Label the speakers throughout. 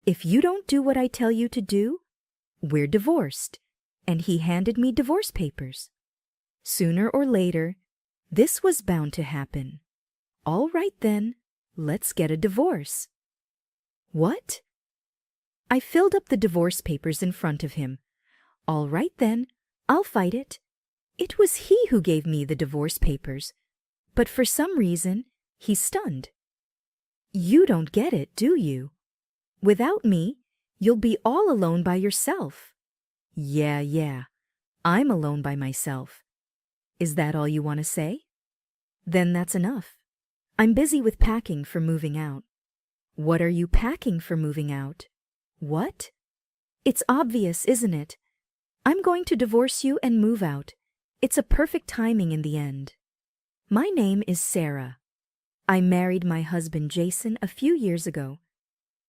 Speaker 1: If you don't do what I tell you to do, we're divorced. And he handed me divorce papers. Sooner or later, this was bound to happen. All right then, let's get a divorce. What? I filled up the divorce papers in front of him. All right then, I'll fight it. It was he who gave me the divorce papers, but for some reason, he's stunned. You don't get it, do you? Without me, you'll be all alone by yourself. Yeah, I'm alone by myself. Is that all you want to say? Then that's enough. I'm busy with packing for moving out. What are you packing for moving out? What? It's obvious, isn't it? I'm going to divorce you and move out. It's a perfect timing in the end. My name is Sarah. I married my husband Jason a few years ago.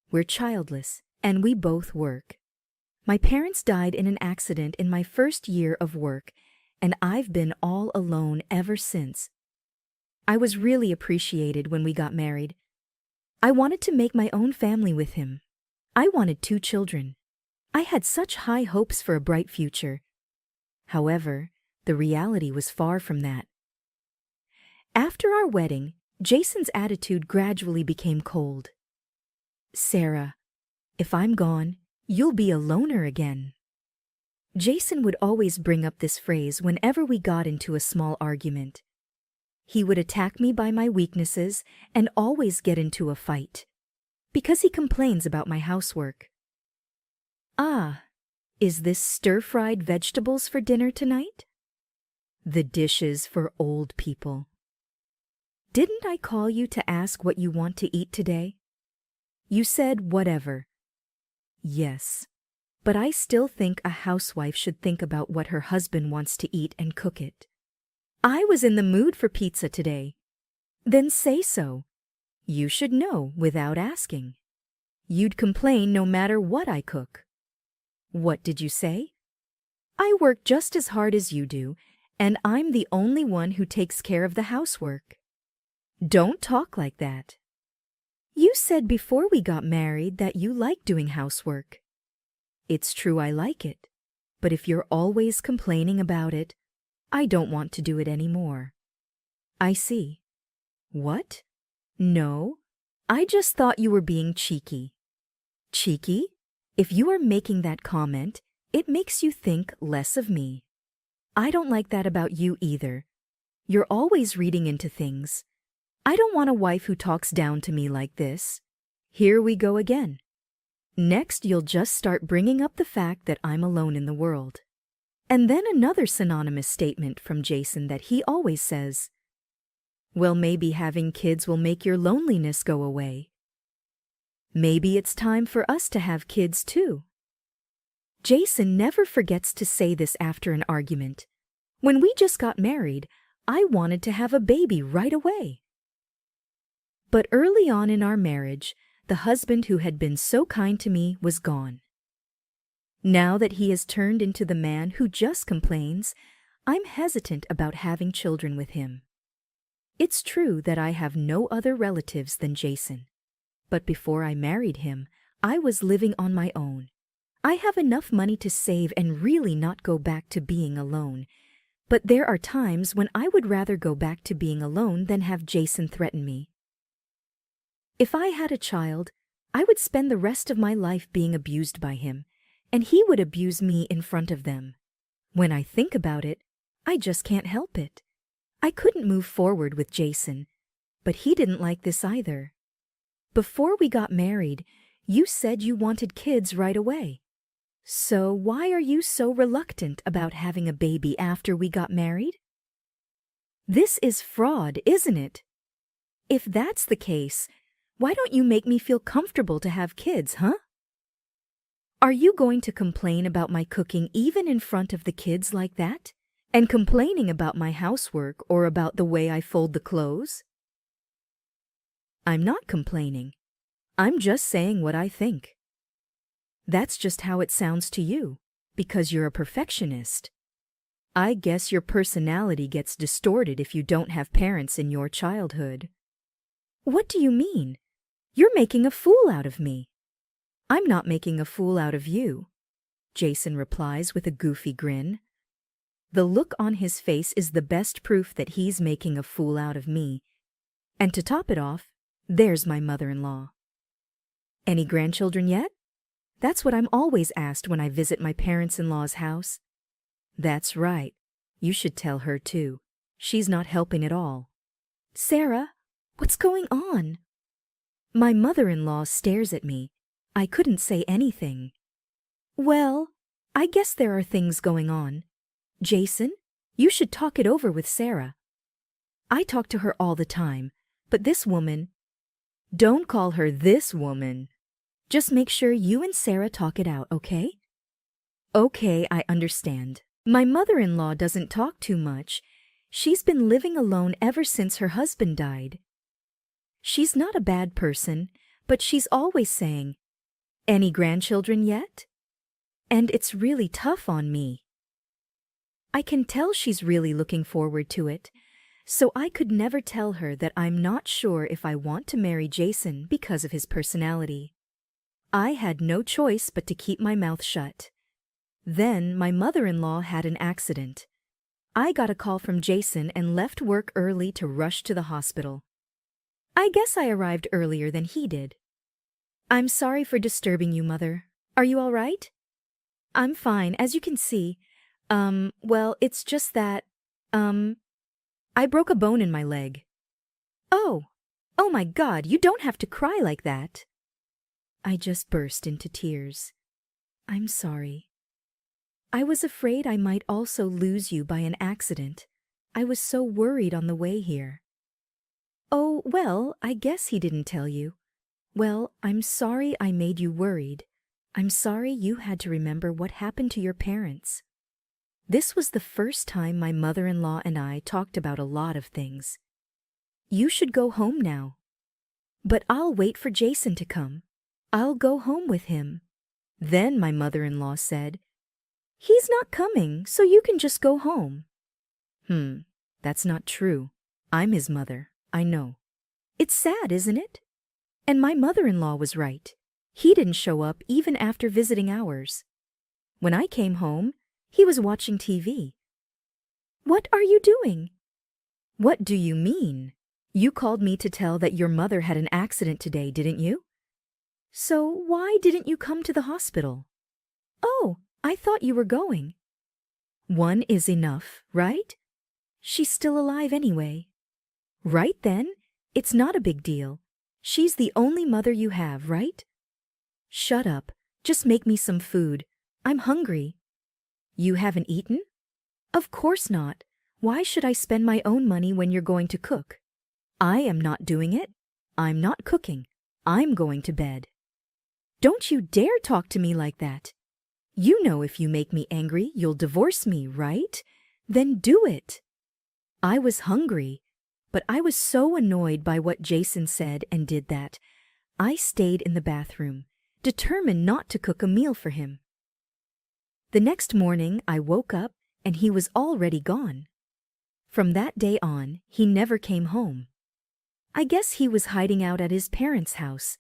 Speaker 1: We're childless, and we both work. My parents died in an accident in my first year of work, and I've been all alone ever since. I was really appreciated when we got married. I wanted to make my own family with him. I wanted 2 children. I had such high hopes for a bright future. However, the reality was far from that. After our wedding, Jason's attitude gradually became cold. Sarah, if I'm gone, you'll be a loner again. Jason would always bring up this phrase whenever we got into a small argument. He would attack me by my weaknesses and always get into a fight, because he complains about my housework. Ah, is this stir-fried vegetables for dinner tonight? The dishes for old people. Didn't I call you to ask what you want to eat today? You said whatever. Yes, but I still think a housewife should think about what her husband wants to eat and cook it. I was in the mood for pizza today. Then say so. You should know without asking. You'd complain no matter what I cook. What did you say? I work just as hard as you do, and I'm the only one who takes care of the housework. Don't talk like that. You said before we got married that you like doing housework. It's true I like it, but if you're always complaining about it, I don't want to do it anymore. I see. What? No, I just thought you were being cheeky. Cheeky? If you are making that comment, it makes you think less of me. I don't like that about you either. You're always reading into things. I don't want a wife who talks down to me like this. Here we go again. Next, you'll just start bringing up the fact that I'm alone in the world. And then another synonymous statement from Jason that he always says, well, maybe having kids will make your loneliness go away. Maybe it's time for us to have kids too. Jason never forgets to say this after an argument. When we just got married, I wanted to have a baby right away. But early on in our marriage, the husband who had been so kind to me was gone. Now that he has turned into the man who just complains, I'm hesitant about having children with him. It's true that I have no other relatives than Jason. But before I married him, I was living on my own. I have enough money to save and really not go back to being alone. But there are times when I would rather go back to being alone than have Jason threaten me. If I had a child, I would spend the rest of my life being abused by him, and he would abuse me in front of them. When I think about it, I just can't help it. I couldn't move forward with Jason, but he didn't like this either. Before we got married, you said you wanted kids right away. So why are you so reluctant about having a baby after we got married? This is fraud, isn't it? If that's the case, why don't you make me feel comfortable to have kids, huh? Are you going to complain about my cooking even in front of the kids like that? And complaining about my housework or about the way I fold the clothes? I'm not complaining. I'm just saying what I think. That's just how it sounds to you, because you're a perfectionist. I guess your personality gets distorted if you don't have parents in your childhood. What do you mean? You're making a fool out of me. I'm not making a fool out of you, Jason replies with a goofy grin. The look on his face is the best proof that he's making a fool out of me. And to top it off, there's my mother-in-law. Any grandchildren yet? That's what I'm always asked when I visit my parents-in-law's house. That's right. You should tell her too. She's not helping at all. Sarah, what's going on? My mother-in-law stares at me. I couldn't say anything. Well, I guess there are things going on. Jason, you should talk it over with Sarah. I talk to her all the time, but this woman... Don't call her this woman. Just make sure you and Sarah talk it out, okay? Okay, I understand. My mother-in-law doesn't talk too much. She's been living alone ever since her husband died. She's not a bad person, but she's always saying, "Any grandchildren yet?" And it's really tough on me. I can tell she's really looking forward to it, so I could never tell her that I'm not sure if I want to marry Jason because of his personality. I had no choice but to keep my mouth shut. Then my mother-in-law had an accident. I got a call from Jason and left work early to rush to the hospital. I guess I arrived earlier than he did. I'm sorry for disturbing you, Mother. Are you all right? I'm fine, as you can see. Well, it's just that, I broke a bone in my leg. Oh my God, you don't have to cry like that. I just burst into tears. I'm sorry. I was afraid I might also lose you by an accident. I was so worried on the way here. Oh, well, I guess he didn't tell you. Well, I'm sorry I made you worried. I'm sorry you had to remember what happened to your parents. This was the first time my mother-in-law and I talked about a lot of things. You should go home now. But I'll wait for Jason to come. I'll go home with him. Then my mother-in-law said, "He's not coming, so you can just go home." That's not true. I'm his mother, I know. It's sad, isn't it? And my mother-in-law was right. He didn't show up even after visiting hours. When I came home, he was watching TV. What are you doing? What do you mean? You called me to tell that your mother had an accident today, didn't you? So why didn't you come to the hospital? Oh, I thought you were going. One is enough, right? She's still alive anyway. Right then, it's not a big deal. She's the only mother you have, right? Shut up. Just make me some food. I'm hungry. You haven't eaten? Of course not. Why should I spend my own money when you're going to cook? I am not doing it. I'm not cooking. I'm going to bed. Don't you dare talk to me like that. You know if you make me angry, you'll divorce me, right? Then do it. I was hungry, but I was so annoyed by what Jason said and did that I stayed in the bathroom, determined not to cook a meal for him. The next morning, I woke up and he was already gone. From that day on, he never came home. I guess he was hiding out at his parents' house.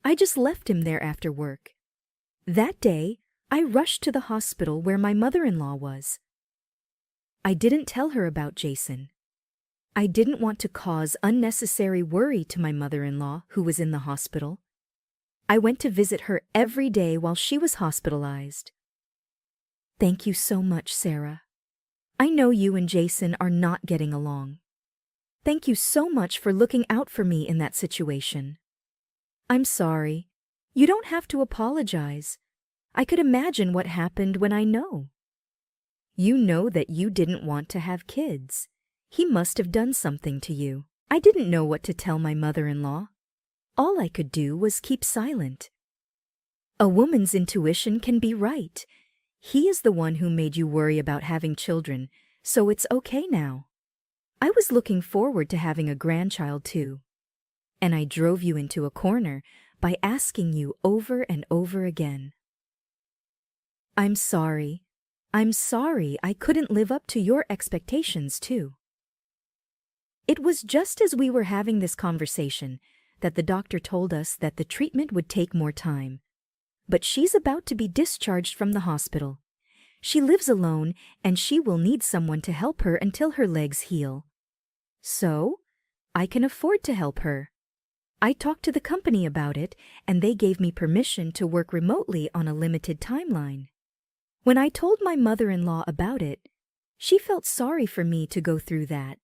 Speaker 1: I just left him there after work. That day, I rushed to the hospital where my mother-in-law was. I didn't tell her about Jason. I didn't want to cause unnecessary worry to my mother-in-law who was in the hospital. I went to visit her every day while she was hospitalized. Thank you so much, Sarah. I know you and Jason are not getting along. Thank you so much for looking out for me in that situation. I'm sorry. You don't have to apologize. I could imagine what happened when I know. You know that you didn't want to have kids. He must have done something to you. I didn't know what to tell my mother-in-law. All I could do was keep silent. A woman's intuition can be right. He is the one who made you worry about having children, so it's okay now. I was looking forward to having a grandchild too. And I drove you into a corner by asking you over and over again. I'm sorry. I'm sorry I couldn't live up to your expectations too. It was just as we were having this conversation that the doctor told us that the treatment would take more time. but she's about to be discharged from the hospital. She lives alone, and she will need someone to help her until her legs heal. So, I can afford to help her. I talked to the company about it, and they gave me permission to work remotely on a limited timeline. When I told my mother-in-law about it, she felt sorry for me to go through that,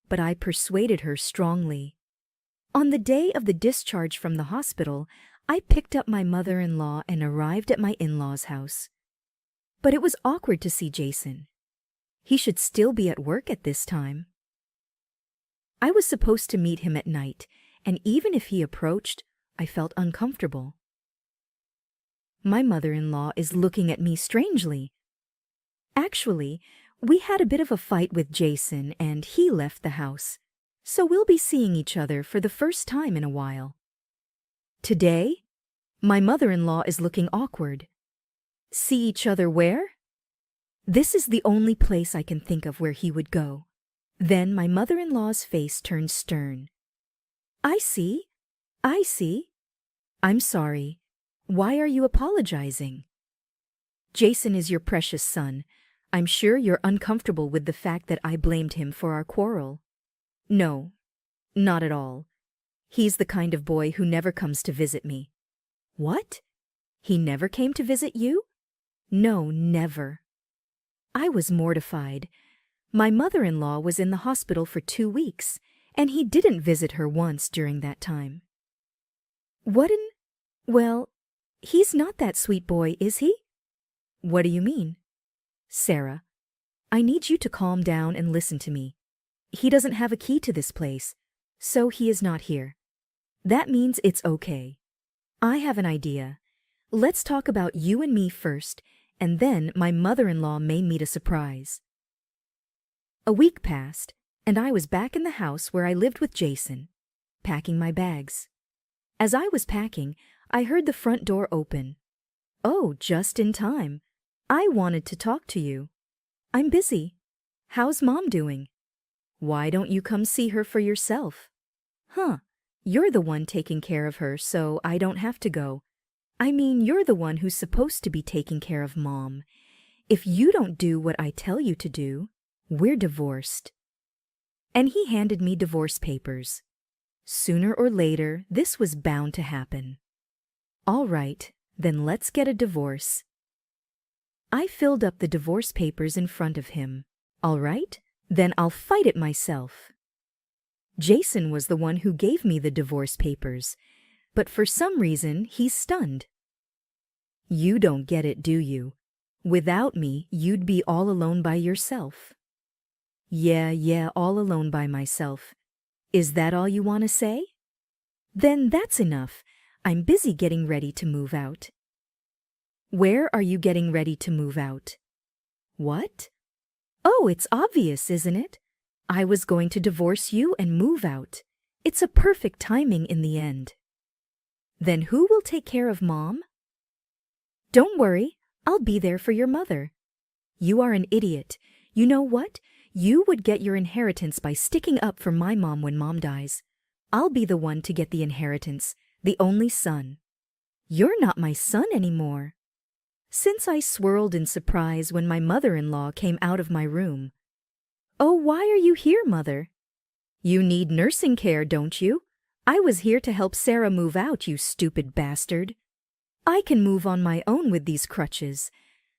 Speaker 1: but I persuaded her strongly. On the day of the discharge from the hospital, I picked up my mother-in-law and arrived at my in-laws' house. But it was awkward to see Jason. He should still be at work at this time. I was supposed to meet him at night, and even if he approached, I felt uncomfortable. My mother-in-law is looking at me strangely. Actually, we had a bit of a fight with Jason and he left the house, so we'll be seeing each other for the first time in a while. Today, my mother-in-law is looking awkward. See each other where? This is the only place I can think of where he would go. Then my mother-in-law's face turned stern. I see. I'm sorry. Why are you apologizing? Jason is your precious son. I'm sure you're uncomfortable with the fact that I blamed him for our quarrel. No, not at all. He's the kind of boy who never comes to visit me. What? He never came to visit you? No, never. I was mortified. My mother-in-law was in the hospital for 2 weeks, and he didn't visit her once during that time. Well, he's not that sweet boy, is he? What do you mean? Sarah, I need you to calm down and listen to me. He doesn't have a key to this place, so he is not here. That means it's okay. I have an idea. Let's talk about you and me first, and then my mother-in-law may meet a surprise. A week passed, and I was back in the house where I lived with Jason, packing my bags. As I was packing, I heard the front door open. Oh, just in time. I wanted to talk to you. I'm busy. How's Mom doing? Why don't you come see her for yourself? You're the one taking care of her, so I don't have to go. I mean, you're the one who's supposed to be taking care of Mom. If you don't do what I tell you to do, we're divorced. And he handed me divorce papers. Sooner or later, this was bound to happen. All right, then let's get a divorce. I filled up the divorce papers in front of him. All right, then I'll fight it myself. Jason was the one who gave me the divorce papers, but for some reason, he's stunned. You don't get it, do you? Without me, you'd be all alone by yourself. Yeah, all alone by myself. Is that all you want to say? Then that's enough. I'm busy getting ready to move out. Where are you getting ready to move out? What? Oh, it's obvious, isn't it? I was going to divorce you and move out. It's a perfect timing in the end. Then who will take care of Mom? Don't worry, I'll be there for your mother. You are an idiot. You know what? You would get your inheritance by sticking up for my mom when Mom dies. I'll be the one to get the inheritance, the only son. You're not my son anymore. Since I swirled in surprise when my mother-in-law came out of my room. Oh, why are you here, Mother? You need nursing care, don't you? I was here to help Sarah move out, you stupid bastard. I can move on my own with these crutches.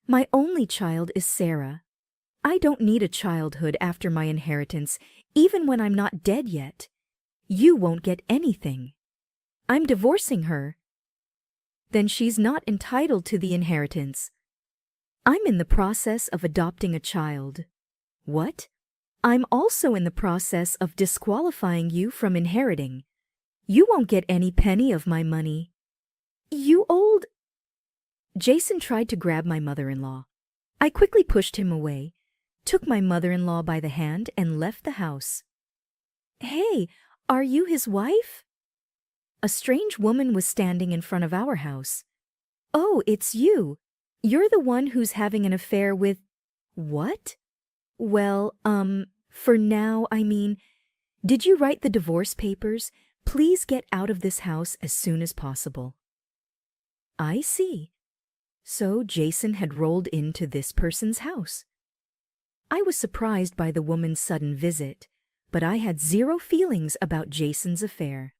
Speaker 1: My only child is Sarah. I don't need a childhood after my inheritance, even when I'm not dead yet. You won't get anything. I'm divorcing her. Then she's not entitled to the inheritance. I'm in the process of adopting a child. What? I'm also in the process of disqualifying you from inheriting. You won't get any penny of my money. You old... Jason tried to grab my mother-in-law. I quickly pushed him away, took my mother-in-law by the hand, and left the house. Hey, are you his wife? A strange woman was standing in front of our house. Oh, it's you. You're the one who's having an affair with... What? Well, for now, I mean, did you write the divorce papers? Please get out of this house as soon as possible. I see. So Jason had rolled into this person's house. I was surprised by the woman's sudden visit, but I had zero feelings about Jason's affair.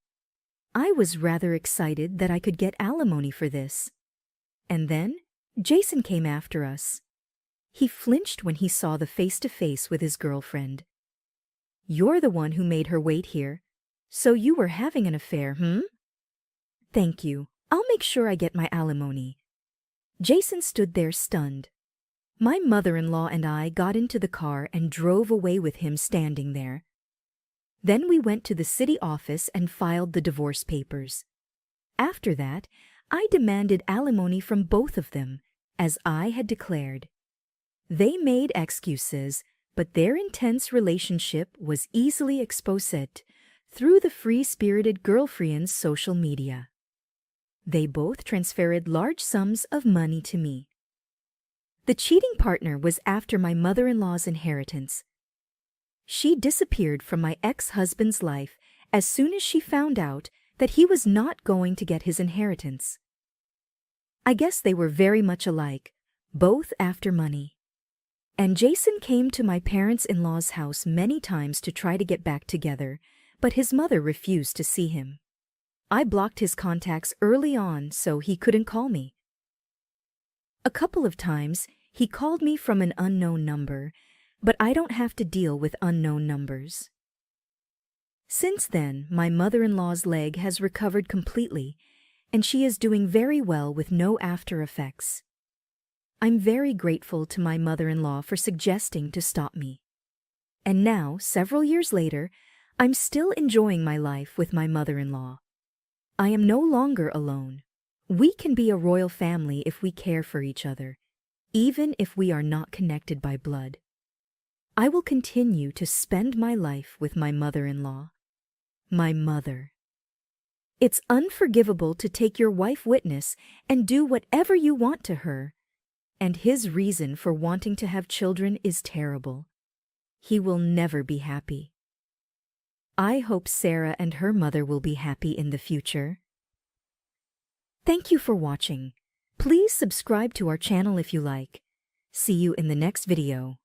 Speaker 1: I was rather excited that I could get alimony for this. And then Jason came after us. He flinched when he saw the face-to-face with his girlfriend. "You're the one who made her wait here. So you were having an affair, hmm?" "Thank you. I'll make sure I get my alimony." Jason stood there stunned. My mother-in-law and I got into the car and drove away with him standing there. Then we went to the city office and filed the divorce papers. After that, I demanded alimony from both of them, as I had declared. They made excuses, but their intense relationship was easily exposed through the free-spirited girlfriend's social media. They both transferred large sums of money to me. The cheating partner was after my mother-in-law's inheritance. She disappeared from my ex-husband's life as soon as she found out that he was not going to get his inheritance. I guess they were very much alike, both after money. And Jason came to my parents-in-law's house many times to try to get back together, but his mother refused to see him. I blocked his contacts early on so he couldn't call me. A couple of times, he called me from an unknown number, but I don't have to deal with unknown numbers. Since then, my mother-in-law's leg has recovered completely, and she is doing very well with no after effects. I'm very grateful to my mother-in-law for suggesting to stop me. And now, several years later, I'm still enjoying my life with my mother-in-law. I am no longer alone. We can be a royal family if we care for each other, even if we are not connected by blood. I will continue to spend my life with my mother-in-law. My mother. It's unforgivable to take your wife witness and do whatever you want to her. And his reason for wanting to have children is terrible. He will never be happy. I hope Sarah and her mother will be happy in the future. Thank you for watching. Please subscribe to our channel if you like. See you in the next video.